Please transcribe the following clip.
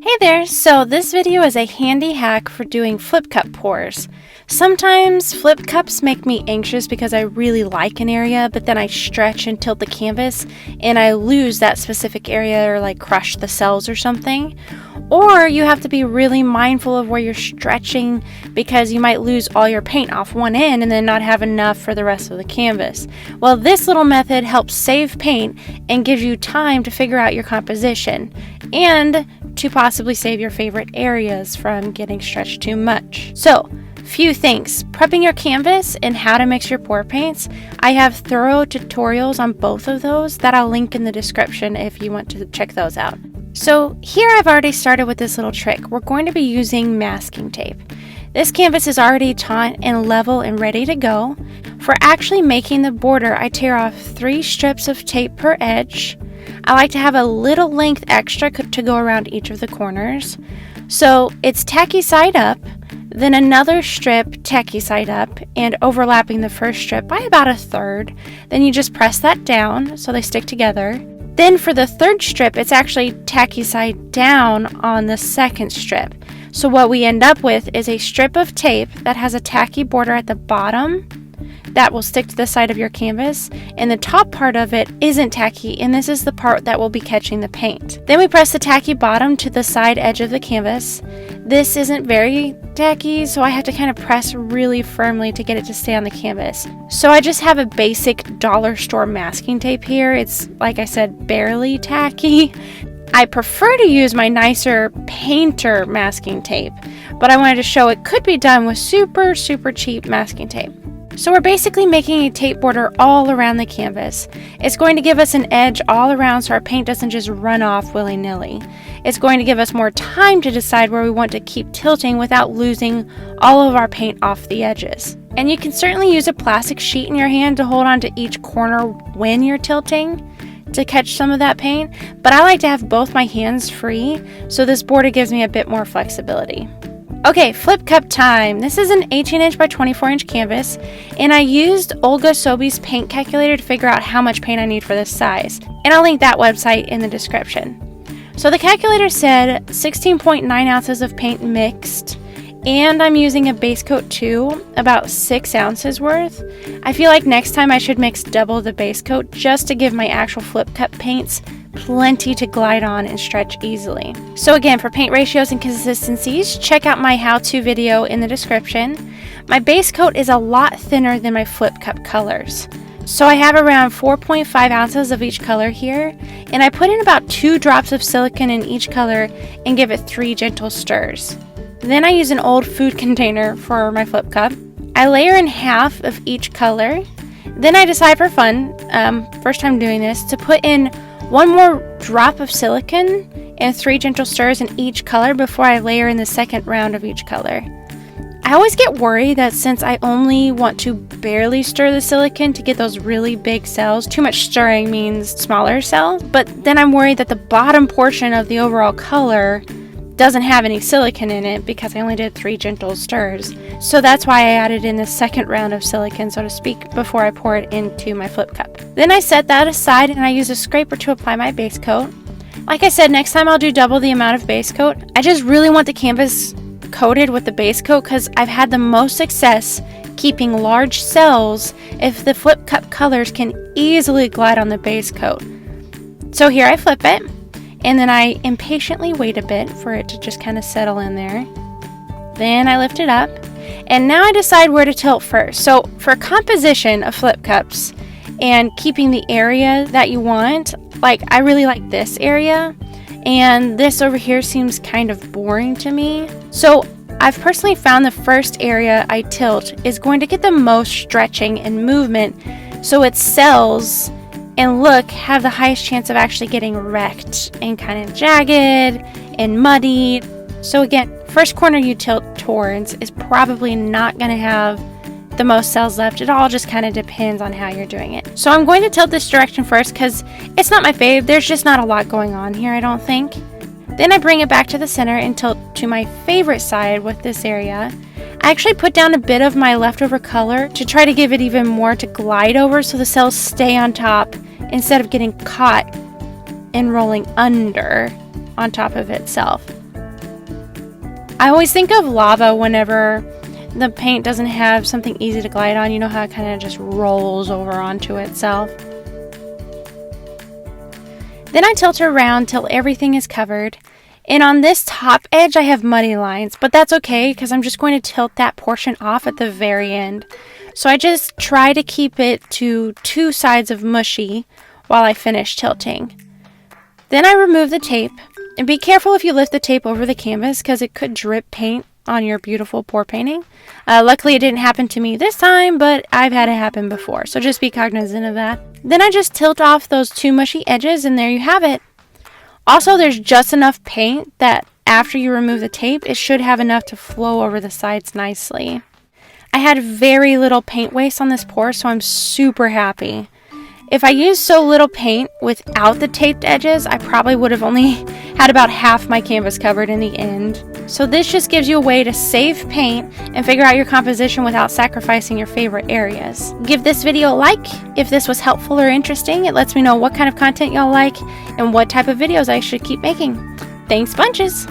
Hey there, so this video is a handy hack for doing flip cup pours. Sometimes flip cups make me anxious because I really like an area, but then I stretch and tilt the canvas and I lose that specific area or like crush the cells or something. Or you have to be really mindful of where you're stretching because you might lose all your paint off one end and then not have enough for the rest of the canvas. Well, this little method helps save paint and gives you time to figure out your composition and to possibly save your favorite areas from getting stretched too much. So, few things. Prepping your canvas and how to mix your pour paints. I have thorough tutorials on both of those that I'll link in the description if you want to check those out. So here I've already started with this little trick. We're going to be using masking tape. This canvas is already taut and level and ready to go. For actually making the border, I tear off 3 strips of tape per edge. I like to have a little length extra to go around each of the corners. So it's tacky side up, then another strip tacky side up and overlapping the first strip by about 1/3. Then you just press that down so they stick together. Then for the third strip, it's actually tacky side down on the second strip. So what we end up with is a strip of tape that has a tacky border at the bottom that will stick to the side of your canvas, and the top part of it isn't tacky, and this is the part that will be catching the paint. Then we press the tacky bottom to the side edge of the canvas. This isn't very tacky, so I have to kind of press really firmly to get it to stay on the canvas. So I just have a basic dollar store masking tape here. It's, like I said, barely tacky. I prefer to use my nicer painter masking tape, but I wanted to show it could be done with super cheap masking tape. So we're basically making a tape border all around the canvas. It's going to give us an edge all around so our paint doesn't just run off willy-nilly. It's going to give us more time to decide where we want to keep tilting without losing all of our paint off the edges. And you can certainly use a plastic sheet in your hand to hold on to each corner when you're tilting to catch some of that paint, but I like to have both my hands free, so this border gives me a bit more flexibility. Okay, flip cup time. This is an 18-inch by 24-inch canvas, and I used Olga Sobie's paint calculator to figure out how much paint I need for this size, and I'll link that website in the description. So the calculator said 16.9 ounces of paint mixed, and I'm using a base coat too, about 6 ounces worth. I feel like next time I should mix double the base coat just to give my actual flip cup paints plenty to glide on and stretch easily. So again, for paint ratios and consistencies, check out my how-to video in the description. My base coat is a lot thinner than my flip cup colors. So I have around 4.5 ounces of each color here, and I put in about 2 drops of silicone in each color and give it 3 gentle stirs. Then I use an old food container for my flip cup. I layer in half of each color. Then I decide for fun, first time doing this, to put in 1 more drop of silicone and 3 gentle stirs in each color before I layer in the second round of each color. I always get worried that since I only want to barely stir the silicone to get those really big cells, too much stirring means smaller cells, but then I'm worried that the bottom portion of the overall color doesn't have any silicone in it because I only did 3 gentle stirs. So that's why I added in the second round of silicone, so to speak, before I pour it into my flip cup. Then I set that aside and I use a scraper to apply my base coat. Like I said, next time I'll do double the amount of base coat. I just really want the canvas coated with the base coat because I've had the most success keeping large cells if the flip cup colors can easily glide on the base coat. So here I flip it. And then I impatiently wait a bit for it to just kind of settle in there. Then I lift it up. And now I decide where to tilt first. So for composition of flip cups and keeping the area that you want, like I really like this area. And this over here seems kind of boring to me. So I've personally found the first area I tilt is going to get the most stretching and movement. So its cells and look have the highest chance of actually getting wrecked and kind of jagged and muddied. So again, first corner you tilt towards is probably not going to have the most cells left. It all just kind of depends on how you're doing it. So I'm going to tilt this direction first because it's not my fave. There's just not a lot going on here, I don't think. Then I bring it back to the center and tilt to my favorite side with this area. I actually put down a bit of my leftover color to try to give it even more to glide over so the cells stay on top instead of getting caught and rolling under on top of itself. I always think of lava whenever the paint doesn't have something easy to glide on. You know how it kind of just rolls over onto itself. Then I tilt it around till everything is covered. And on this top edge I have muddy lines, but that's okay because I'm just going to tilt that portion off at the very end. So I just try to keep it to 2 sides of mushy while I finish tilting. Then I remove the tape, and be careful if you lift the tape over the canvas because it could drip paint on your beautiful pour painting. Luckily it didn't happen to me this time, but I've had it happen before, so just be cognizant of that. Then I just tilt off those 2 mushy edges, and there you have it. Also, there's just enough paint that after you remove the tape, it should have enough to flow over the sides nicely. I had very little paint waste on this pour, so I'm super happy. If I used so little paint without the taped edges, I probably would have only had about half my canvas covered in the end. So this just gives you a way to save paint and figure out your composition without sacrificing your favorite areas. Give this video a like if this was helpful or interesting. It lets me know what kind of content y'all like and what type of videos I should keep making. Thanks bunches!